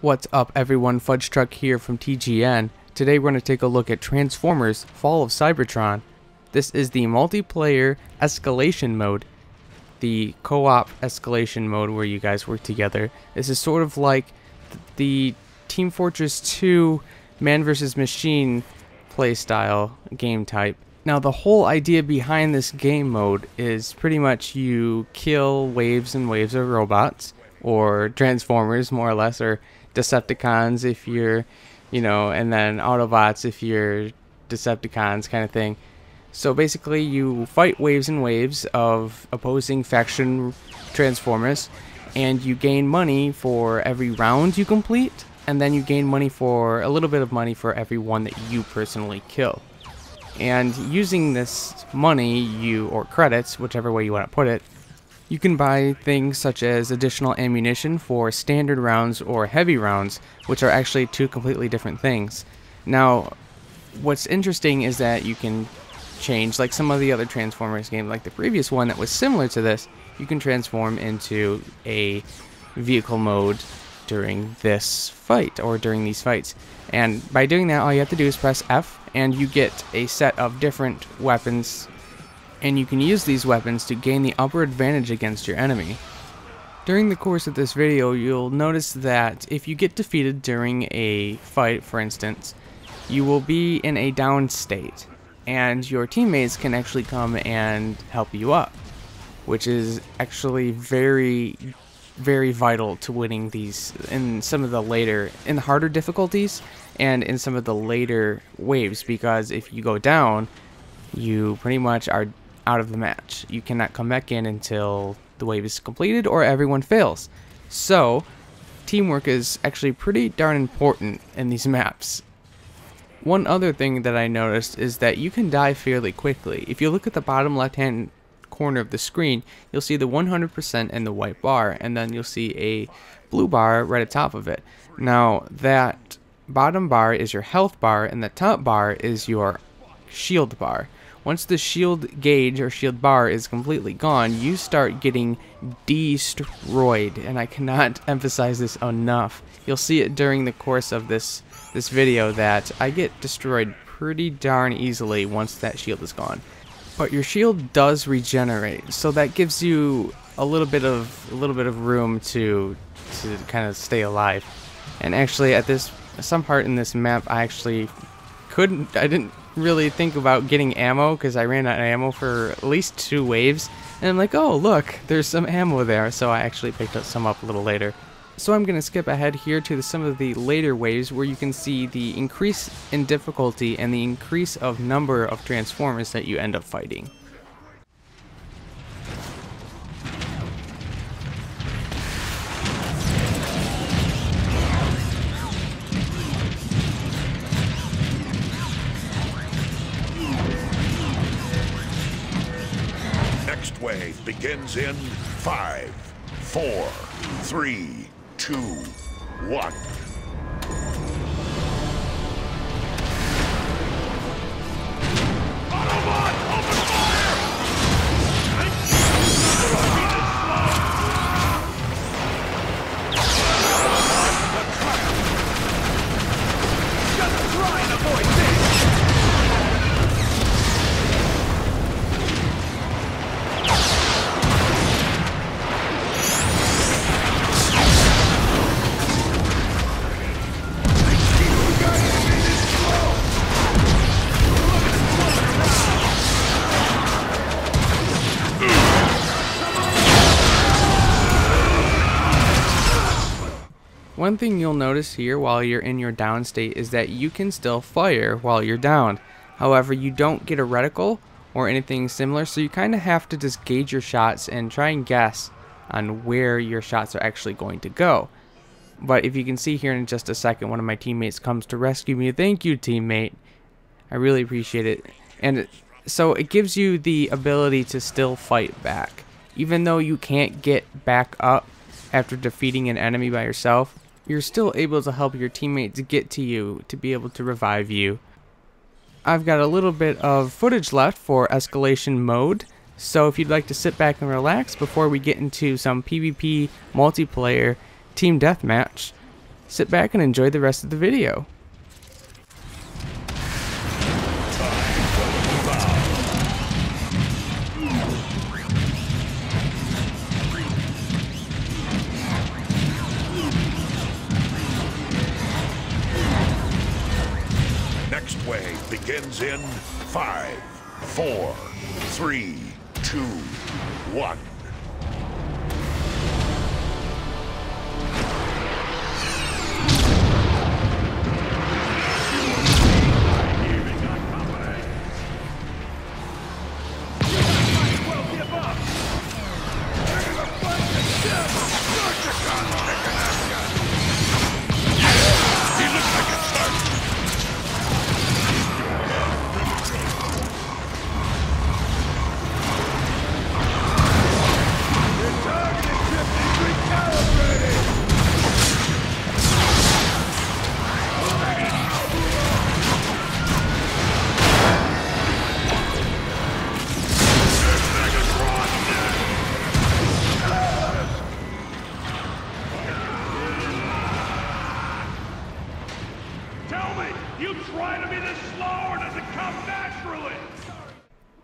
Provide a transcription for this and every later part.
What's up everyone, Fudgetruck here from TGN. Today we're going to take a look at Transformers Fall of Cybertron. This is the multiplayer escalation mode, the co-op escalation mode where you guys work together. This is sort of like the Team Fortress 2 man vs. machine playstyle game type. Now the whole idea behind this game mode is pretty much you kill waves and waves of robots, or Transformers more or less, or Decepticons if you're, and then Autobots if you're Decepticons kind of thing. So basically you fight waves and waves of opposing faction Transformers, and you gain money for every round you complete, and then you gain money for a little bit of money for every one that you personally kill. And using this money, or credits, whichever way you want to put it, you can buy things such as additional ammunition for standard rounds or heavy rounds, which are actually two completely different things. Now, what's interesting is that you can change, like some of the other Transformers games, like the previous one that was similar to this, you can transform into a vehicle mode during this fight, or during these fights. And by doing that, all you have to do is press F, and you get a set of different weapons, and you can use these weapons to gain the upper advantage against your enemy. During the course of this video, you'll notice that if you get defeated during a fight, for instance, you will be in a down state, and your teammates can actually come and help you up, which is actually very vital to winning these in some of the later, in the harder difficulties, and in some of the later waves, because if you go down, you pretty much are out of the match. You cannot come back in until the wave is completed or everyone fails. So teamwork is actually pretty darn important in these maps. One other thing that I noticed is that you can die fairly quickly. If you look at the bottom left hand corner of the screen, you'll see the 100% and the white bar, and then you'll see a blue bar right atop of it. Now that bottom bar is your health bar, and the top bar is your shield bar. Once the shield gauge or shield bar is completely gone, you start getting destroyed, and I cannot emphasize this enough. You'll see it during the course of this video that I get destroyed pretty darn easily once that shield is gone. But your shield does regenerate, so that gives you a little bit of room to kind of stay alive. And actually, at some part in this map, I didn't really think about getting ammo because I ran out of ammo for at least 2 waves, and I'm like, oh look, there's some ammo there, so I actually picked up some up a little later. So I'm gonna skip ahead here to some of the later waves where you can see the increase in difficulty and the increase of number of Transformers that you end up fighting. Next wave begins in 5, 4, 3, 2, 1. Autobot, open fire! Just try and avoid this! One thing you'll notice here while you're in your down state is that you can still fire while you're down. However, you don't get a reticle or anything similar, so you kind of have to just gauge your shots and try and guess on where your shots are actually going to go. But if you can see here in just a second, one of my teammates comes to rescue me. Thank you, teammate. I really appreciate it. And so it gives you the ability to still fight back. Even though you can't get back up after defeating an enemy by yourself, you're still able to help your teammates get to you to be able to revive you. I've got a little bit of footage left for Escalation Mode, so if you'd like to sit back and relax before we get into some PvP multiplayer team deathmatch, sit back and enjoy the rest of the video. Next wave begins in 5, 4, 3, 2, 1. You try to be this slow, or does it come naturally?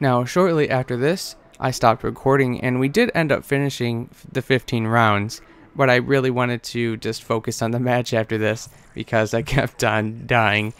Now, shortly after this, I stopped recording, and we did end up finishing the 15 rounds, but I really wanted to just focus on the match after this because I kept on dying.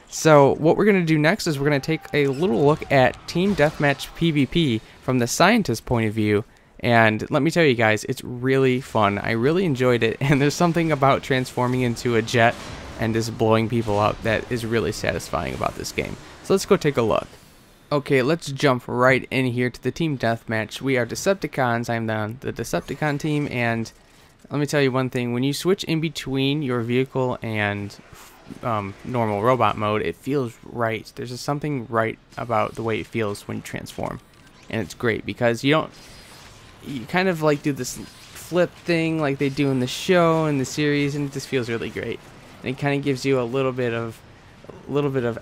So what we're going to do next is we're going to take a little look at Team Deathmatch PvP from the scientist point of view, and let me tell you guys, it's really fun. I really enjoyed it, and there's something about transforming into a jet and just blowing people up that is really satisfying about this game. So let's go take a look. Okay, let's jump right in here to the Team Deathmatch. We are Decepticons. I'm on the Decepticon team, and let me tell you one thing. When you switch in between your vehicle and normal robot mode, it feels right. There's just something right about the way it feels when you transform. And it's great because you kind of like do this flip thing like they do in the show and the series, and it just feels really great. And it kind of gives you a little bit of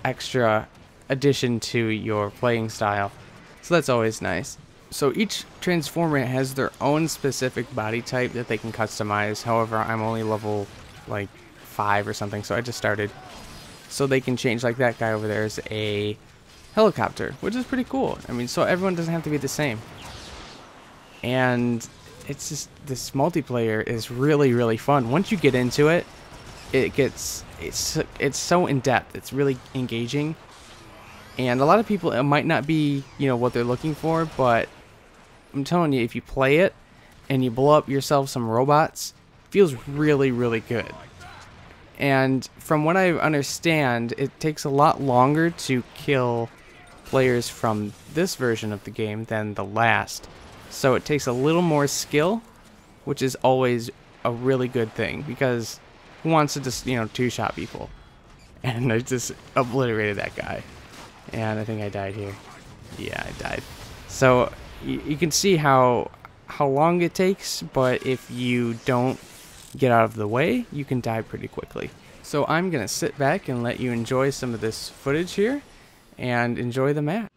extra addition to your playing style, so that's always nice. So each transformer has their own specific body type that they can customize. However, I'm only level like 5 or something, so I just started. So they can change, like that guy over there is a helicopter, which is pretty cool. I mean, so everyone doesn't have to be the same. And it's just, this multiplayer is really fun. Once you get into it, it's so in depth. It's really engaging. And a lot of people, it might not be, what they're looking for, but I'm telling you, if you play it and you blow up yourself some robots, it feels really good. And from what I understand, it takes a lot longer to kill players from this version of the game than the last. So it takes a little more skill, which is always a really good thing, because who wants to just, two-shot people? And I just obliterated that guy. And I think I died here. Yeah, I died. So you can see how long it takes, but if you don't get out of the way, you can die pretty quickly. So I'm gonna sit back and let you enjoy some of this footage here and enjoy the match.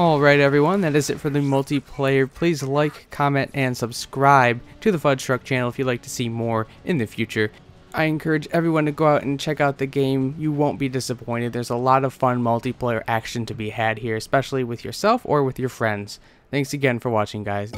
Alright everyone, that is it for the multiplayer. Please like, comment, and subscribe to the Fudgetruck channel if you'd like to see more in the future. I encourage everyone to go out and check out the game. You won't be disappointed. There's a lot of fun multiplayer action to be had here, especially with yourself or with your friends. Thanks again for watching, guys.